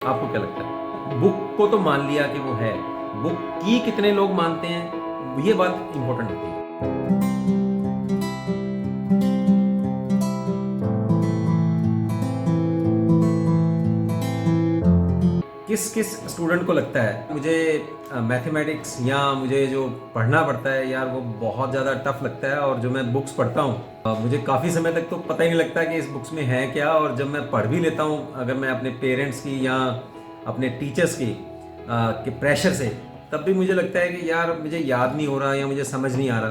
आपको क्या लगता है? बुक को तो मान लिया कि वो है, बुक की कितने लोग मानते हैं, ये बात इंपॉर्टेंट होती है। किस किस स्टूडेंट को लगता है मुझे मैथमेटिक्स या मुझे जो पढ़ना पड़ता है यार वो बहुत ज़्यादा टफ लगता है, और जो मैं बुक्स पढ़ता हूँ मुझे काफ़ी समय तक तो पता ही नहीं लगता कि इस बुक्स में है क्या, और जब मैं पढ़ भी लेता हूँ अगर मैं अपने पेरेंट्स की या अपने टीचर्स की के प्रेशर से, तब भी मुझे लगता है कि यार मुझे याद नहीं हो रहा या मुझे समझ नहीं आ रहा।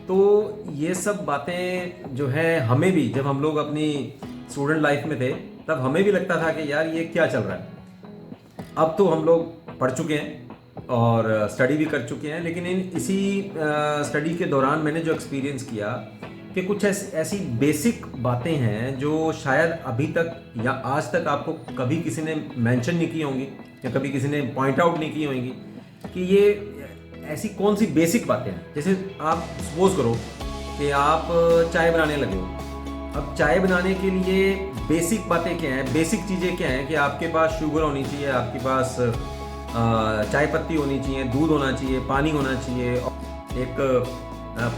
तो ये सब बातें जो है हमें भी, जब हम लोग अपनी स्टूडेंट लाइफ में थे तब हमें भी लगता था कि यार ये क्या चल रहा है। अब तो हम लोग पढ़ चुके हैं और स्टडी भी कर चुके हैं, लेकिन इसी स्टडी के दौरान मैंने जो एक्सपीरियंस किया कि कुछ ऐसी बेसिक बातें हैं जो शायद अभी तक या आज तक आपको कभी किसी ने मेंशन नहीं की होंगी या कभी किसी ने पॉइंट आउट नहीं की होंगी कि ये ऐसी कौन सी बेसिक बातें हैं। जैसे आप सपोज करो कि आप चाय बनाने लगे हो। अब चाय बनाने के लिए बेसिक बातें क्या हैं, बेसिक चीज़ें क्या हैं कि आपके पास शुगर होनी चाहिए, आपके पास चाय पत्ती होनी चाहिए, दूध होना चाहिए, पानी होना चाहिए, एक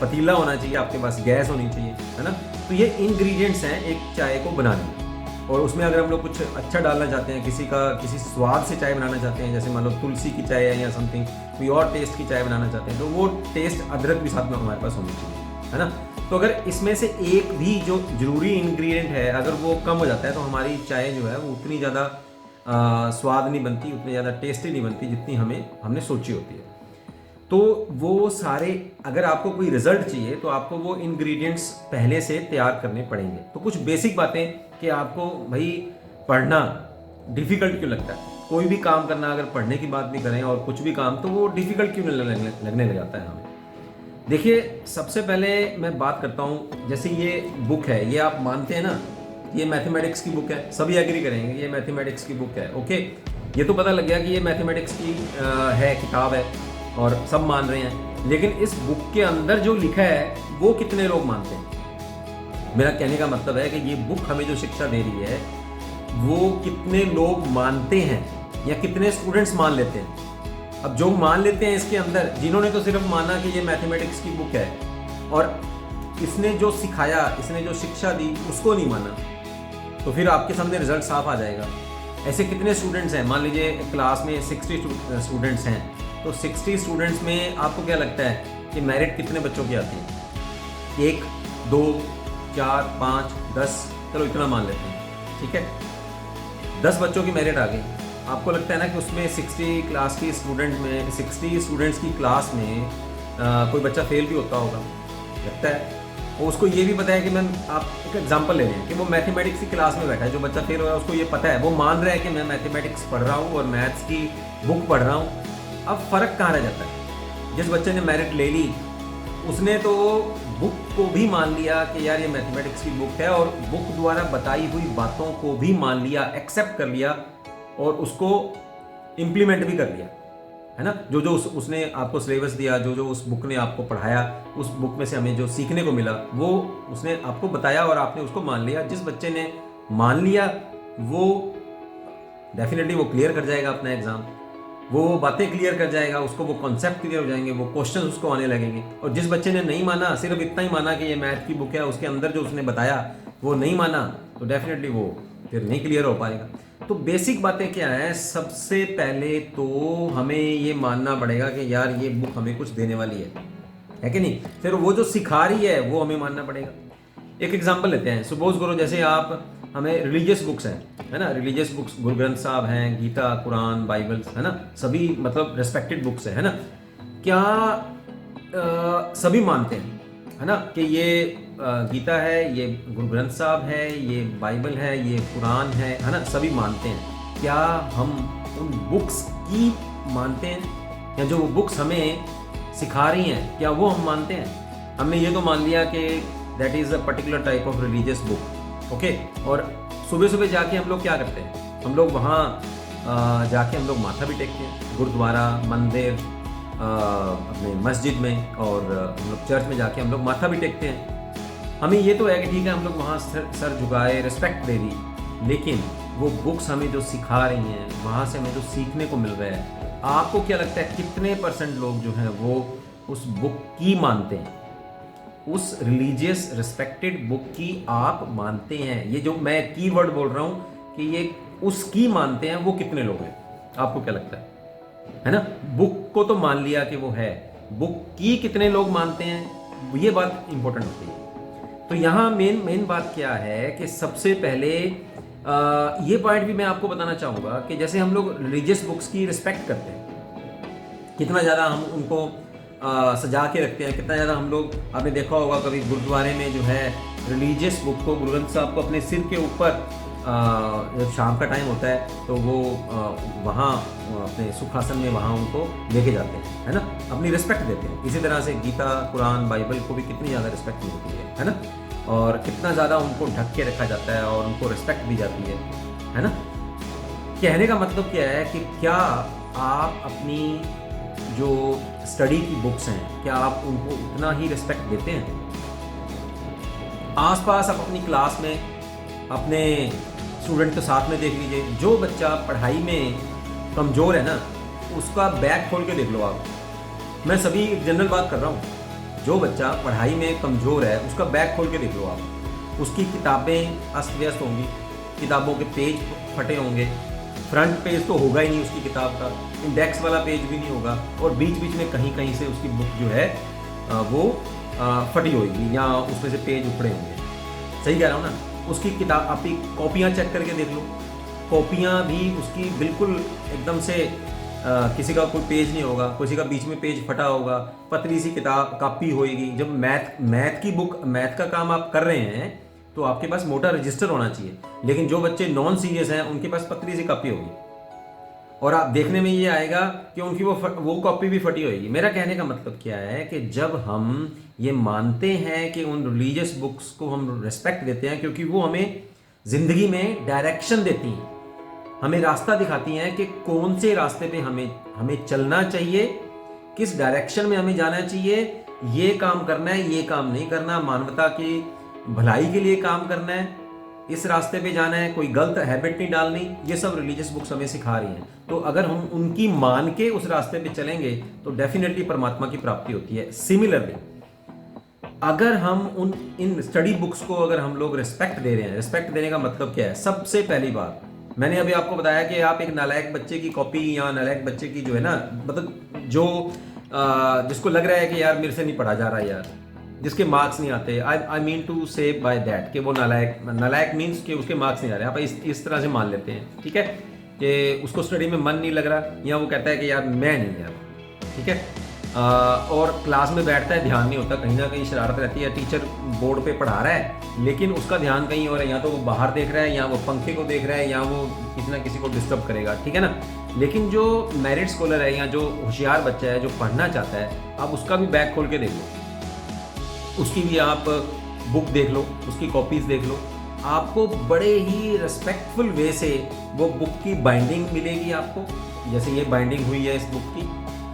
पतीला होना चाहिए, आपके पास गैस होनी चाहिए, है ना। तो ये इंग्रेडिएंट्स हैं एक चाय को बनाने में। और उसमें अगर हम लोग कुछ अच्छा डालना चाहते हैं, किसी स्वाद से चाय बनाना चाहते हैं, जैसे मान लो तुलसी की चाय है या समथिंग कोई और टेस्ट की चाय बनाना चाहते हैं, तो वो टेस्ट अदरक भी साथ में हमारे पास होनी चाहिए, है ना। तो अगर इसमें से एक भी जो जरूरी इंग्रेडिएंट है अगर वो कम हो जाता है तो हमारी चाय जो है वो उतनी ज़्यादा स्वाद नहीं बनती, उतनी ज़्यादा टेस्टी नहीं बनती जितनी हमने सोची होती है। तो वो सारे, अगर आपको कोई रिजल्ट चाहिए तो आपको वो इंग्रेडिएंट्स पहले से तैयार करने पड़ेंगे। तो कुछ बेसिक बातें कि आपको भाई पढ़ना डिफ़िकल्ट क्यों लगता है, कोई भी काम करना, अगर पढ़ने की बात भी करें और कुछ भी काम, तो वो डिफ़िकल्ट क्यों लगने लग जाता है हमें। देखिए, सबसे पहले मैं बात करता हूँ, जैसे ये बुक है, ये आप मानते हैं ना, ये मैथमेटिक्स की बुक है, सभी एग्री करेंगे ये मैथमेटिक्स की बुक है, ओके। ये तो पता लग गया कि ये मैथमेटिक्स की है, किताब है और सब मान रहे हैं। लेकिन इस बुक के अंदर जो लिखा है वो कितने लोग मानते हैं। मेरा कहने का मतलब है कि ये बुक हमें जो शिक्षा दे रही है वो कितने लोग मानते हैं या कितने स्टूडेंट्स मान लेते हैं। अब जो मान लेते हैं इसके अंदर, जिन्होंने तो सिर्फ माना कि ये मैथमेटिक्स की बुक है और इसने जो सिखाया, इसने जो शिक्षा दी उसको नहीं माना, तो फिर आपके सामने रिजल्ट साफ आ जाएगा। ऐसे कितने स्टूडेंट्स हैं, मान लीजिए क्लास में 60 स्टूडेंट्स हैं, तो 60 स्टूडेंट्स में आपको क्या लगता है कि मेरिट कितने बच्चों की आती है? 1, 2, 4, 5, 10, चलो इतना मान लेते हैं, ठीक है। 10 बच्चों की मेरिट आ गई। आपको लगता है ना कि उसमें 60 स्टूडेंट्स की क्लास में कोई बच्चा फेल भी होता होगा? लगता है। और उसको ये भी पता है कि मैं, आप एक एग्जांपल ले लें कि वो मैथमेटिक्स की क्लास में बैठा है, जो बच्चा फेल हो रहा है उसको ये पता है, वो मान रहा है कि मैं मैथमेटिक्स पढ़ रहा हूँ और मैथ्स की बुक पढ़ रहा हूँ। अब फ़र्क कहाँ रह जाता है? जिस बच्चे ने मेरिट ले ली उसने तो बुक को भी मान लिया कि यार ये मैथमेटिक्स की बुक है, और बुक द्वारा बताई हुई बातों को भी मान लिया, एक्सेप्ट कर लिया और उसको इम्प्लीमेंट भी कर लिया, है ना। जो जो उसने आपको सिलेबस दिया, जो जो उस बुक ने आपको पढ़ाया, उस बुक में से हमें जो सीखने को मिला वो उसने आपको बताया और आपने उसको मान लिया। जिस बच्चे ने मान लिया वो डेफिनेटली वो क्लियर कर जाएगा अपना एग्ज़ाम, वो बातें क्लियर कर जाएगा, उसको वो कॉन्सेप्ट क्लियर हो जाएंगे, वो क्वेश्चन उसको आने लगेंगे। और जिस बच्चे ने नहीं माना, सिर्फ इतना ही माना कि ये मैथ की बुक है, उसके अंदर जो उसने बताया वो नहीं माना, तो डेफिनेटली वो फिर नहीं क्लियर हो पाएगा। तो बेसिक बातें क्या है, सबसे पहले तो हमें ये मानना पड़ेगा कि यार ये बुक हमें कुछ देने वाली है कि नहीं। फिर वो जो सिखा रही है वो हमें मानना पड़ेगा। एक एग्जांपल लेते हैं, सपोज करो जैसे आप, हमें रिलीजियस बुक्स हैं, है ना, रिलीजियस बुक्स, गुरु ग्रंथ साहब हैं, गीता, कुरान, बाइबल्स, है ना, सभी मतलब रेस्पेक्टेड बुक्स है ना। क्या सभी मानते हैं, है ना, कि ये गीता है, ये गुरु ग्रंथ साहब है, ये बाइबल है, ये कुरान है ना, सभी मानते हैं। क्या हम उन बुक्स की मानते हैं, या जो वो बुक्स हमें सिखा रही हैं क्या वो हम मानते हैं? हमने ये तो मान लिया कि that is a particular type of religious book, okay. और सुबह सुबह जाके हम लोग क्या करते हैं, हम लोग वहाँ जाके हम लोग माथा भी टेकते हैं, गुरुद्वारा, मंदिर, अपने मस्जिद में, और हम लोग चर्च में जाके हम लोग माथा भी टेकते हैं। हमें ये तो है कि ठीक है हम लोग वहाँ सर झुकाए, रिस्पेक्ट दे दी, लेकिन वो बुक्स हमें जो सिखा रही हैं, वहाँ से हमें जो सीखने को मिल रहा है, आपको क्या लगता है कितने % लोग जो हैं वो उस बुक की मानते हैं, उस रिलीजियस रिस्पेक्टेड बुक की आप मानते हैं? ये जो मैं कीवर्ड बोल रहा हूँ कि ये उसकी मानते हैं, वो कितने लोग हैं? आपको क्या लगता है ना? बुक को तो मान लिया कि वो है, बुक की कितने लोग मानते हैं, ये बात इंपॉर्टेंट होती है। तो यहाँ मेन बात क्या है कि सबसे पहले ये पॉइंट भी मैं आपको बताना चाहूँगा कि जैसे हम लोग रिलीजियस बुक्स की रिस्पेक्ट करते हैं, कितना ज़्यादा हम उनको सजा के रखते हैं, कितना ज़्यादा हम लोग, आपने देखा होगा कभी गुरुद्वारे में जो है रिलीजियस बुक को, गुरु ग्रंथ साहब को अपने सिर के ऊपर जब शाम का टाइम होता है तो वो वहाँ अपने सुखासन में वहाँ उनको लेके जाते हैं, है ना, अपनी रिस्पेक्ट देते हैं। इसी तरह से गीता, कुरान, बाइबल को भी कितनी ज़्यादा रिस्पेक्ट मिलती है ना, और कितना ज़्यादा उनको ढक के रखा जाता है और उनको रिस्पेक्ट दी जाती है ना। कहने का मतलब क्या है कि क्या आप अपनी जो स्टडी की बुक्स हैं, क्या आप उनको उतना ही रिस्पेक्ट देते हैं? आसपास आप अपनी क्लास में अपने स्टूडेंट के साथ में देख लीजिए, जो बच्चा पढ़ाई में कमज़ोर है ना, उसका बैग खोल के देख लो आप। मैं सभी जनरल बात कर रहा हूँ, जो बच्चा पढ़ाई में कमज़ोर है उसका बैग खोल के देख लो आप। उसकी किताबें अस्त व्यस्त होंगी, किताबों के पेज फटे होंगे, फ्रंट पेज तो होगा ही नहीं उसकी किताब का, इंडेक्स वाला पेज भी नहीं होगा, और बीच बीच में कहीं कहीं से उसकी बुक जो है वो फटी होगी या उसमें से पेज उखड़े होंगे। सही कह रहा हूँ ना? उसकी किताब, आपकी कॉपियाँ चेक करके देख लो, कॉपियाँ भी उसकी बिल्कुल एकदम से किसी का कोई पेज नहीं होगा, किसी का बीच में पेज फटा होगा, पतली सी किताब कॉपी होएगी। जब मैथ की बुक, मैथ का काम आप कर रहे हैं तो आपके पास मोटा रजिस्टर होना चाहिए, लेकिन जो बच्चे नॉन सीरियस हैं उनके पास पतली सी कॉपी होगी, और आप देखने में ये आएगा कि उनकी वो कॉपी भी फटी होगी। मेरा कहने का मतलब क्या है कि जब हम ये मानते हैं कि उन रिलीजियस बुक्स को हम रिस्पेक्ट देते हैं क्योंकि वो हमें ज़िंदगी में डायरेक्शन देती हैं, हमें रास्ता दिखाती हैं कि कौन से रास्ते पे हमें चलना चाहिए, किस डायरेक्शन में हमें जाना चाहिए, ये काम करना है, ये काम नहीं करना, मानवता की भलाई के लिए काम करना है, इस रास्ते पे जाना है, कोई गलत हैबिट नहीं डालनी। ये सब रिलीजियस बुक्स हमें सिखा रही हैं। तो अगर हम उनकी मान के उस रास्ते पे चलेंगे तो डेफिनेटली परमात्मा की प्राप्ति होती है। सिमिलरली अगर हम इन स्टडी बुक्स को अगर हम लोग रिस्पेक्ट दे रहे हैं, रिस्पेक्ट देने का मतलब क्या है? सबसे पहली बात मैंने अभी आपको बताया कि आप एक नालायक बच्चे की कॉपी या नालायक बच्चे की जो है ना, मतलब जो जिसको लग रहा है कि यार मेरे से नहीं पढ़ा जा रहा है यार, जिसके मार्क्स नहीं आते, आई मीन टू से बाय दैट कि वो नालायक मीन्स कि उसके मार्क्स नहीं आ रहे, आप इस तरह से मान लेते हैं, ठीक है, कि उसको स्टडी में मन नहीं लग रहा, या वो कहता है कि यार मैं नहीं यार, ठीक है, और क्लास में बैठता है, ध्यान नहीं होता, कहीं ना कहीं शरारत रहती है, टीचर बोर्ड पे पढ़ा रहा है लेकिन उसका ध्यान कहीं और है, या तो वो बाहर देख रहा है, या वो पंखे को देख रहा है, या वो किसी ना किसी को डिस्टर्ब करेगा, ठीक है ना। लेकिन जो मेरिट स्कॉलर है या जो होशियार बच्चा है जो पढ़ना चाहता है, आप उसका भी बैग खोल के देख लो, उसकी भी आप बुक देख लो, उसकी कॉपीज़ देख लो, आपको बड़े ही रिस्पेक्टफुल वे से वो बुक की बाइंडिंग मिलेगी आपको, जैसे ये बाइंडिंग हुई है इस बुक की,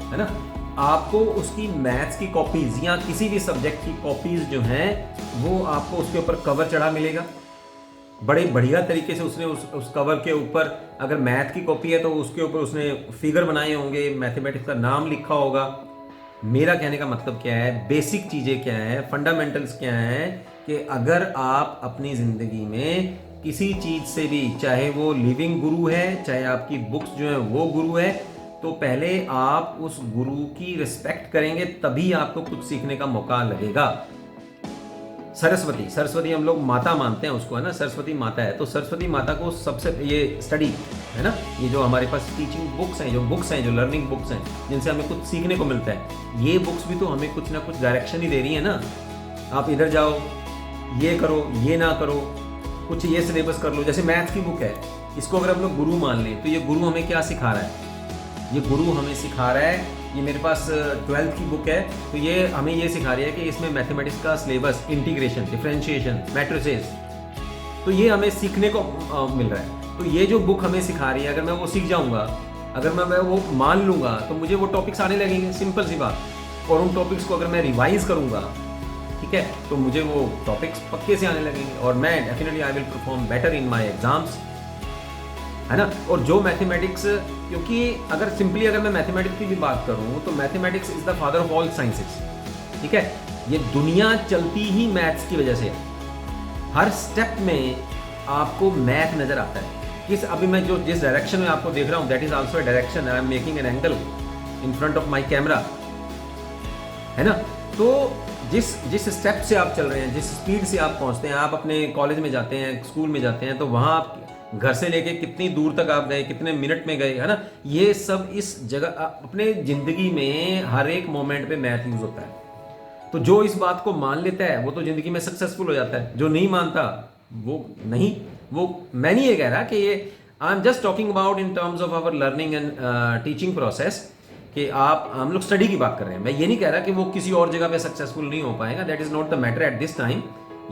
है ना। आपको उसकी मैथ्स की कॉपीज़ या किसी भी सब्जेक्ट की कॉपीज़ जो हैं वो आपको उसके ऊपर कवर चढ़ा मिलेगा, बड़े बढ़िया तरीके से उसने उस कवर के ऊपर, अगर मैथ की कॉपी है तो उसके ऊपर उसने फिगर बनाए होंगे, मैथमेटिक्स का नाम लिखा होगा। मेरा कहने का मतलब क्या है, बेसिक चीज़ें क्या हैं, फंडामेंटल्स क्या हैं, कि अगर आप अपनी ज़िंदगी में किसी चीज़ से भी, चाहे वो लिविंग गुरु है, चाहे आपकी बुक्स जो है वो गुरु है, तो पहले आप उस गुरु की रिस्पेक्ट करेंगे तभी आपको कुछ सीखने का मौका लगेगा। सरस्वती हम लोग माता मानते हैं उसको, है ना, सरस्वती माता है, तो सरस्वती माता को सबसे ये स्टडी है ना, ये जो हमारे पास टीचिंग बुक्स हैं, जो लर्निंग बुक्स हैं, जिनसे हमें कुछ सीखने को मिलता है, ये बुक्स भी तो हमें कुछ ना कुछ डायरेक्शन ही दे रही है ना। आप इधर जाओ, ये करो, ये ना करो, कुछ ये सिलेबस कर लो। जैसे मैथ्स की बुक है, इसको अगर हम लोग गुरु मान लें तो ये गुरु हमें क्या सिखा रहा है? ये गुरु हमें सिखा रहा है, ये मेरे पास 12th की बुक है, तो ये हमें ये सिखा रही है कि इसमें मैथमेटिक्स का सिलेबस, इंटीग्रेशन, डिफरेंशिएशन, मैट्रिसेस, तो ये हमें सीखने को मिल रहा है। तो ये जो बुक हमें सिखा रही है, अगर मैं वो सीख जाऊंगा, अगर मैं वो मान लूँगा, तो मुझे वो टॉपिक्स आने लगेंगे, सिंपल सी बात। और उन टॉपिक्स को अगर मैं रिवाइज करूँगा, ठीक है, तो मुझे वो टॉपिक्स पक्के से आने लगेंगे और मैं definitely I will perform better in my exams. है ना। और जो मैथमेटिक्स, क्योंकि अगर सिंपली अगर मैं मैथमेटिक्स की भी बात करूं तो mathematics is the father of all sciences, ठीक है। ये दुनिया चलती ही मैथ्स की वजह से है। हर स्टेप में आपको मैथ नजर आता है। किस अभी मैं जो जिस डायरेक्शन में आपको देख रहा हूं, that is also a direction, I am making an angle in front of my camera, है ना। तो जिस जिस स्टेप से आप चल रहे हैं, जिस स्पीड से आप पहुंचते हैं, आप अपने कॉलेज में जाते हैं, स्कूल में जाते हैं, तो वहां आप घर से लेके कितनी दूर तक आप गए, कितने मिनट में गए, है ना। ये सब इस जगह अपने जिंदगी में हर एक मोमेंट पे मैथ यूज होता है। तो जो इस बात को मान लेता है वो तो जिंदगी में सक्सेसफुल हो जाता है, जो नहीं मानता वो नहीं। वो मैं नहीं ये कह रहा कि ये, I am just talking about in terms of our learning and teaching process, कि हम लोग स्टडी की बात कर रहे हैं। मैं ये नहीं कह रहा कि वो किसी और जगह पे सक्सेसफुल नहीं हो पाएगा, that is not the matter at this time.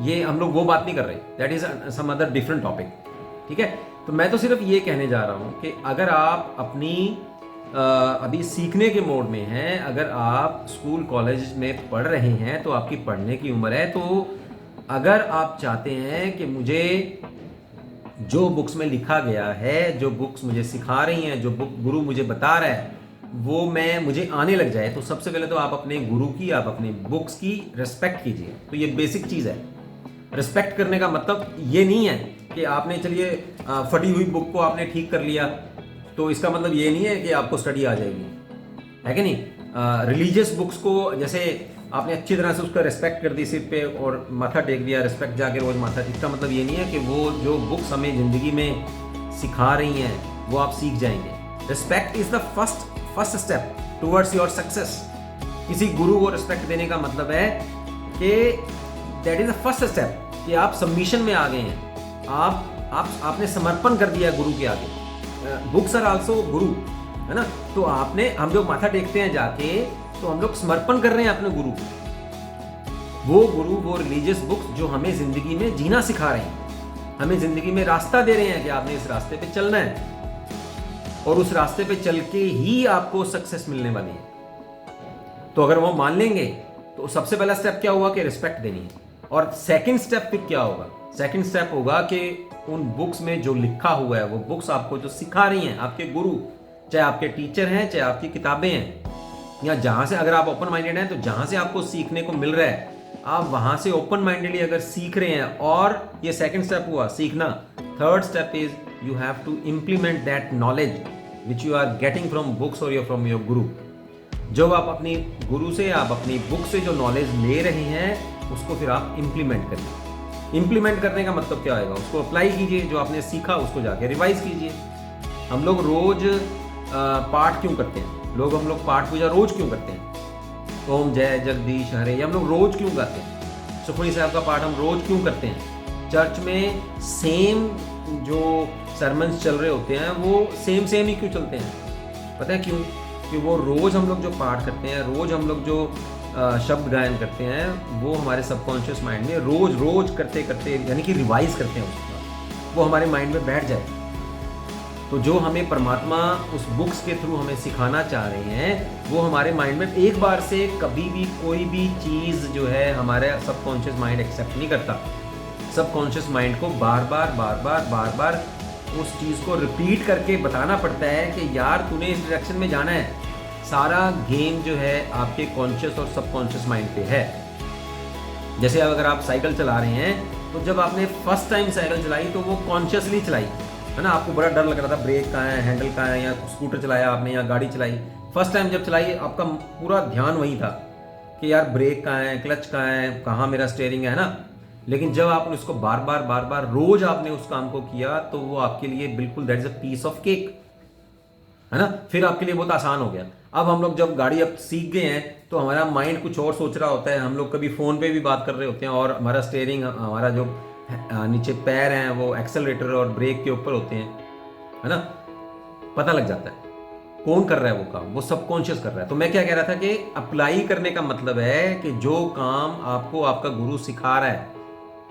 ये हम लोग वो बात नहीं कर रहे, that is some other different topic, ठीक है। तो मैं तो सिर्फ ये कहने जा रहा हूं कि अगर आप अपनी अभी सीखने के मोड में हैं, अगर आप स्कूल कॉलेज में पढ़ रहे हैं तो आपकी पढ़ने की उम्र है, तो अगर आप चाहते हैं कि मुझे जो बुक्स में लिखा गया है, जो बुक्स मुझे सिखा रही हैं, जो बुक गुरु मुझे बता रहा है वो मुझे आने लग जाए, तो सबसे पहले तो आप अपने गुरु की, आप अपनी बुक्स की रिस्पेक्ट कीजिए। तो ये बेसिक चीज़ है। रिस्पेक्ट करने का मतलब ये नहीं है कि आपने चलिए फटी हुई बुक को आपने ठीक कर लिया, तो इसका मतलब ये नहीं है कि आपको स्टडी आ जाएगी, है कि नहीं। रिलीजियस बुक्स को जैसे आपने अच्छी तरह से उसका रिस्पेक्ट कर दी सिर पे और माथा टेक दिया, रिस्पेक्ट जाके रोज माथा, इसका मतलब ये नहीं है कि वो जो बुक्स हमें ज़िंदगी में सिखा रही हैं वो आप सीख जाएंगे। Respect is the first step towards your success. किसी गुरु को रिस्पेक्ट देने का मतलब है कि that is the first step, कि आप सबमिशन में आ गए हैं, आपने समर्पण कर दिया गुरु के आगे। बुक्स आर आल्सो गुरु, है ना। तो हम लोग माथा टेकते हैं जाके, तो हम लोग समर्पण कर रहे हैं अपने गुरु को। वो गुरु, वो रिलीजियस बुक्स जो हमें जिंदगी में जीना सिखा रहे हैं, हमें जिंदगी में रास्ता दे रहे हैं कि आपने इस रास्ते पे चलना है, और उस रास्ते पे चल के ही आपको सक्सेस मिलने वाली है। तो अगर वो मान लेंगे तो सबसे पहला स्टेप क्या हुआ कि रिस्पेक्ट देनी है। और सेकंड स्टेप फिर क्या होगा? सेकंड स्टेप होगा कि उन बुक्स में जो लिखा हुआ है, वो बुक्स आपको जो सिखा रही हैं, आपके गुरु, चाहे आपके टीचर हैं, चाहे आपकी किताबें हैं, या जहां से, अगर आप ओपन माइंडेड हैं तो जहां से आपको सीखने को मिल रहा है, आप वहां से ओपन माइंडेडली अगर सीख रहे हैं, और ये सेकंड स्टेप हुआ सीखना। Third step is you have to implement that knowledge which you are getting from books और फ्रॉम योर गुरु। जब आप अपनी गुरु से, आप अपनी बुक से जो नॉलेज ले रहे हैं, उसको फिर आप इंप्लीमेंट करिए। इंप्लीमेंट करने का मतलब क्या होगा? उसको अप्लाई कीजिए, जो आपने सीखा उसको जाके रिवाइज कीजिए। हम लोग रोज पाठ क्यों करते हैं? हम लोग पाठ पूजा रोज क्यों करते हैं? ओम जय जगदीश हरे, ये हम लोग रोज क्यों गाते हैं? सुखमनी साहब का पाठ हम रोज क्यों करते हैं? चर्च में सेम जो सरमन्स चल रहे होते हैं वो सेम ही क्यों चलते हैं? पता है क्यों? कि वो रोज हम लोग जो पाठ करते हैं, रोज हम लोग जो शब्द गायन करते हैं, वो हमारे सबकॉन्शियस माइंड में रोज करते करते, यानी कि रिवाइज करते हैं उसको, वो हमारे माइंड में बैठ जाए। तो जो हमें परमात्मा उस बुक्स के थ्रू हमें सिखाना चाह रहे हैं, वो हमारे माइंड में एक बार से कभी भी कोई भी चीज़ जो है हमारे सबकॉन्शियस माइंड एक्सेप्ट नहीं करता। सबकॉन्शियस माइंड को बार बार उस चीज़ को रिपीट करके बताना पड़ता है कि यार तूने इस डायरेक्शन में जाना है। सारा गेम जो है आपके कॉन्शियस और सबकॉन्शियस माइंड पे है। जैसे अगर आप साइकिल चला रहे हैं, तो जब आपने फर्स्ट टाइम साइकिल चलाई तो वो कॉन्शियसली चलाई, है ना। आपको बड़ा डर लग रहा था, ब्रेक कहाँ है, हैंडल कहाँ है, या स्कूटर चलाया आपने या गाड़ी चलाई, फर्स्ट टाइम जब चलाई आपका पूरा ध्यान वही था कि यार ब्रेक कहाँ है, क्लच कहाँ है, कहाँ मेरा स्टीयरिंग है ना। लेकिन जब आपने उसको बार बार रोज आपने उस काम को किया, तो वो आपके लिए बिल्कुल that is a piece of cake, है ना। फिर आपके लिए बहुत आसान हो गया। अब हम लोग जब गाड़ी अब सीख गए हैं, तो हमारा माइंड कुछ और सोच रहा होता है। हम लोग कभी फोन पे भी बात कर रहे होते हैं, और हमारा स्टीयरिंग, हमारा जो नीचे पैर हैं वो एक्सेलरेटर और ब्रेक के ऊपर होते हैं, है ना। पता लग जाता है कौन कर रहा है वो काम, वो सबकॉन्शियस कर रहा है। तो मैं क्या कह रहा था कि अप्लाई करने का मतलब है कि जो काम आपको आपका गुरु सिखा रहा है,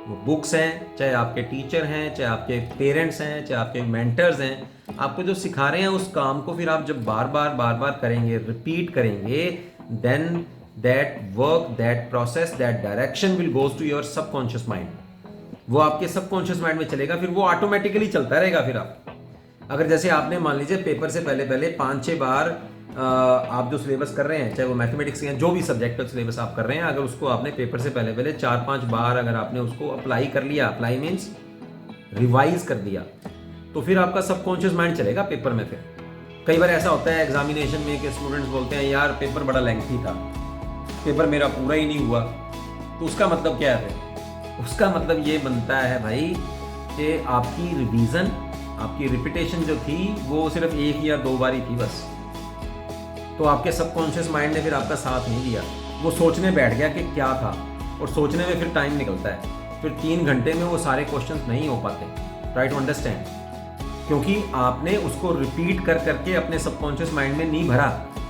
वो बुक्स हैं, चाहे आपके टीचर हैं, चाहे आपके पेरेंट्स हैं, चाहे आपके मेंटर्स हैं, आपको जो सिखा रहे हैं उस काम को फिर आप जब बार बार करेंगे, रिपीट करेंगे, then that work, that process, that direction will goes to your subconscious mind. वो आपके सबकॉन्शियस माइंड में चलेगा, फिर वो ऑटोमेटिकली चलता रहेगा। फिर आप अगर जैसे आपने मान लीजिए पेपर से पहले पहले 5-6 बार आप जो सिलेबस कर रहे हैं, चाहे वो मैथमेटिक्स या जो भी सब्जेक्ट का सिलेबस आप कर रहे हैं, अगर उसको आपने पेपर से पहले पहले 4-5 बार अगर आपने उसको अप्लाई कर लिया, अप्लाई मीन्स रिवाइज कर दिया, तो फिर आपका सबकॉन्शियस माइंड चलेगा पेपर में। फिर कई बार ऐसा होता है एग्जामिनेशन में कि स्टूडेंट्स बोलते हैं यार पेपर बड़ा लेंथी था, पेपर मेरा पूरा ही नहीं हुआ। तो उसका मतलब क्या है? उसका मतलब ये बनता है भाई कि आपकी रिवीजन, आपकी रिपीटेशन जो थी वो सिर्फ 1 या 2 बार ही थी बस। तो आपके सबकॉन्शियस माइंड ने फिर आपका साथ नहीं दिया, वो सोचने बैठ गया कि क्या था, और सोचने में फिर टाइम निकलता है। फिर 3 घंटे में वो सारे क्वेश्चंस नहीं हो पाते। ट्राई टू अंडरस्टैंड, क्योंकि आपने उसको रिपीट कर करके अपने सबकॉन्शियस माइंड में नहीं भरा,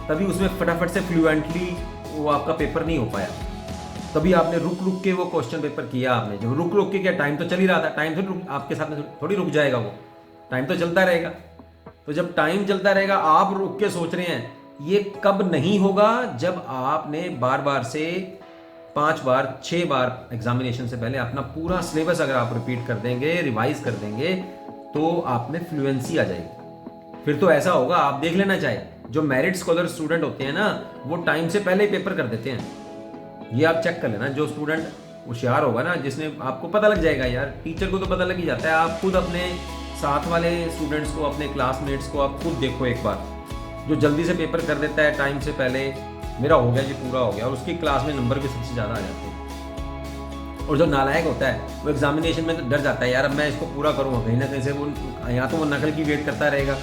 तभी उसमें फटाफट से फ्लुएंटली वो आपका पेपर नहीं हो पाया। तभी आपने रुक रुक के वो क्वेश्चन पेपर किया। आपने जब रुक रुक के, क्या टाइम तो चल ही रहा था, टाइम तो आपके साथ में थोड़ी रुक जाएगा, वो टाइम तो चलता रहेगा। तो जब टाइम चलता रहेगा, आप रुक के सोच रहे हैं, ये कब नहीं होगा? जब आपने बार बार से 5 बार 6 बार एग्जामिनेशन से पहले अपना पूरा सिलेबस अगर आप रिपीट कर देंगे, रिवाइज कर देंगे, तो आप में फ्लुएंसी आ जाएगी। फिर तो ऐसा होगा, आप देख लेना, चाहे जो मेरिट स्कॉलर स्टूडेंट होते हैं ना, वो टाइम से पहले ही पेपर कर देते हैं। ये आप चेक कर लेना। जो स्टूडेंट होशियार होगा ना, जिसने, आपको पता लग जाएगा यार, टीचर को तो पता लग ही जाता है। आप खुद अपने साथ वाले स्टूडेंट्स को, अपने क्लासमेट्स को आप खुद देखो एक बार, जो जल्दी से पेपर कर देता है टाइम से पहले, मेरा हो गया जी, पूरा हो गया, और उसकी क्लास में नंबर भी सबसे ज़्यादा आ जाते हैं। और जो नालायक होता है वो एग्जामिनेशन में तो डर जाता है, यार अब मैं इसको पूरा करूँगा, कहीं ना कहीं से वो, या तो वो नकल की वेट करता रहेगा,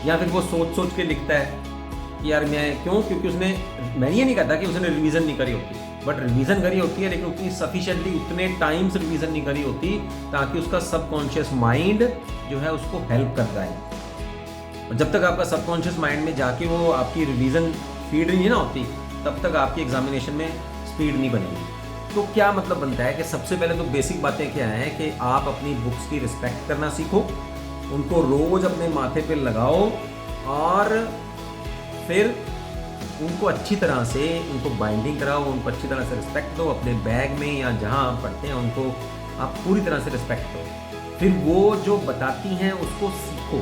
या फिर वो सोच सोच के लिखता है कि यार मैं क्यों, क्योंकि उसने, मैं ये नहीं कहता कि उसने रिवीजन नहीं करी होती, बट रिवीजन करी होती है, लेकिन उतनी सफिशिएंटली उतने टाइम से रिवीजन नहीं करी होती ताकि उसका सबकॉन्शियस माइंड जो है उसको हेल्प करता है। और जब तक आपका सबकॉन्शियस माइंड में जाके वो आपकी रिवीजन फीड नहीं ना होती, तब तक आपकी एग्जामिनेशन में स्पीड नहीं बनेगी। तो क्या मतलब बनता है कि सबसे पहले तो बेसिक बातें क्या हैं कि आप अपनी बुक्स की रिस्पेक्ट करना सीखो, उनको रोज अपने माथे पे लगाओ, और फिर उनको अच्छी तरह से, उनको बाइंडिंग कराओ, उनको अच्छी तरह से रिस्पेक्ट दो। अपने बैग में या जहाँ आप पढ़ते हैं उनको आप पूरी तरह से रिस्पेक्ट दो। फिर वो जो बताती हैं उसको सीखो।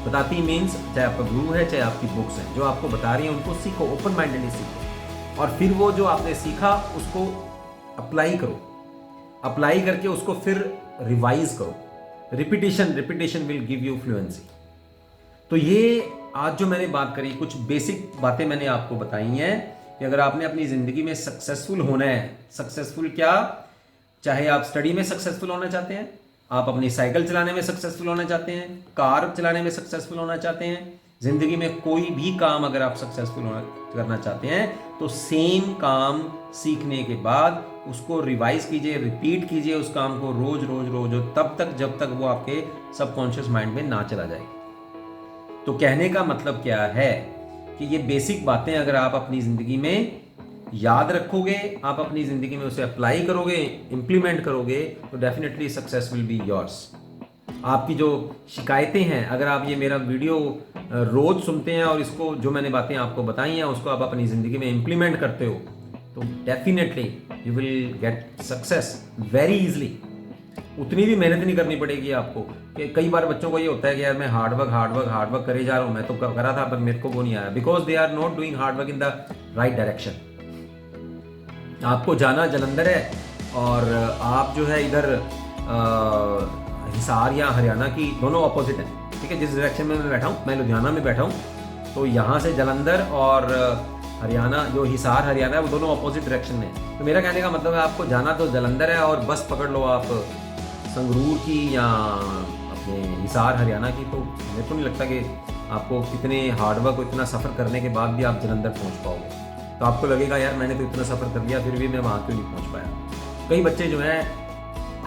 बताती मीन्स चाहे आपका गुरु है, चाहे आपकी बुक्स हैं, जो आपको बता रही हैं उनको सीखो, ओपन माइंडेडली सीखो। और फिर वो जो आपने सीखा उसको अप्लाई करो, अप्लाई करके उसको फिर रिवाइज करो। Repetition will give you fluency. तो ये आज जो मैंने बात करी, कुछ बेसिक बातें मैंने आपको बताई हैं कि अगर आपने अपनी ज़िंदगी में सक्सेसफुल होना है, सक्सेसफुल क्या, चाहे आप स्टडी में सक्सेसफुल होना चाहते हैं, आप अपनी साइकिल चलाने में सक्सेसफुल होना चाहते हैं, कार चलाने में सक्सेसफुल होना चाहते हैं, ज़िंदगी में कोई भी काम अगर आप सक्सेसफुल करना चाहते हैं, तो सेम काम सीखने के बाद उसको रिवाइज कीजिए, रिपीट कीजिए उस काम को रोज रोज रोज, तब तक जब तक वो आपके सबकॉन्शियस माइंड में ना चला जाए। तो कहने का मतलब क्या है कि ये बेसिक बातें अगर आप अपनी ज़िंदगी में याद रखोगे, आप अपनी ज़िंदगी में उसे अप्लाई करोगे, इम्प्लीमेंट करोगे, तो definitely success will be yours. आपकी जो शिकायतें हैं, अगर आप ये मेरा वीडियो रोज़ सुनते हैं और इसको, जो मैंने बातें आपको बताई हैं, उसको आप अपनी ज़िंदगी में इम्प्लीमेंट करते हो, तो definitely you will get success very easily. उतनी भी मेहनत नहीं करनी पड़ेगी आपको। कि कई बार बच्चों को ये होता है कि यार मैं हार्ड वर्क करे जा रहा हूँ, मैं तो करा था पर मेरे को वो नहीं आया, because they are not doing hard work in the right direction. आपको जाना जलंधर है और आप जो है इधर हिसार या हरियाणा की, दोनों अपोजिट है, ठीक है। जिस डायरेक्शन में मैं बैठा हूँ, मैं लुधियाना में बैठा हूँ, तो यहाँ से जलंधर और हरियाणा, जो हिसार हरियाणा है, वो दोनों अपोजिट डायरेक्शन में है। तो मेरा कहने का मतलब है आपको जाना तो जलंधर है और बस पकड़ लो आप संगरूर की या अपने हिसार हरियाणा की, तो मेरे को नहीं लगता कि आपको इतने हार्डवर्क, इतना सफ़र करने के बाद भी आप जलंधर पहुंच पाओगे। तो आपको लगेगा यार मैंने तो इतना सफ़र कर लिया, फिर भी मैं वहाँ क्यों नहीं पहुँच पाया। कई बच्चे जो हैं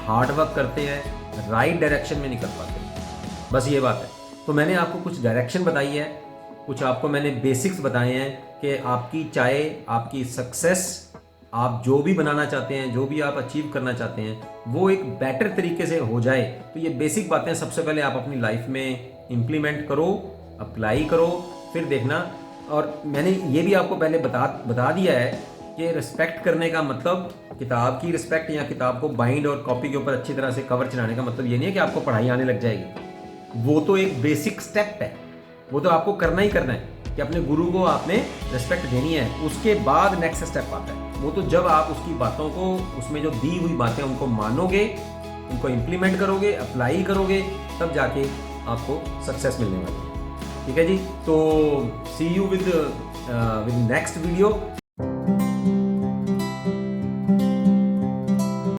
हार्डवर्क करते हैं, राइट डायरेक्शन में नहीं कर पाते, बस ये बात है। तो मैंने आपको कुछ डायरेक्शन बताई है, कुछ आपको मैंने बेसिक्स बताए हैं कि आपकी, चाहे आपकी सक्सेस, आप जो भी बनाना चाहते हैं, जो भी आप अचीव करना चाहते हैं, वो एक बेटर तरीके से हो जाए, तो ये बेसिक बातें सबसे पहले आप अपनी लाइफ में इम्प्लीमेंट करो, अप्लाई करो, फिर देखना। और मैंने ये भी आपको पहले बता दिया है कि रिस्पेक्ट करने का मतलब किताब की रिस्पेक्ट या किताब को बाइंड और कॉपी के ऊपर अच्छी तरह से कवर चलाने का मतलब ये नहीं है कि आपको पढ़ाई आने लग जाएगी। वो तो एक बेसिक स्टेप है, वो तो आपको करना ही करना है कि अपने गुरु को आपने रिस्पेक्ट देनी है। उसके बाद नेक्स्ट स्टेप आता है, वो तो जब आप उसकी बातों को, उसमें जो दी हुई बातें उनको मानोगे, उनको इम्प्लीमेंट करोगे, अप्लाई करोगे, तब जाके आपको सक्सेस मिलने वाली है। ठीक है जी, तो सी यू विद नेक्स्ट वीडियो।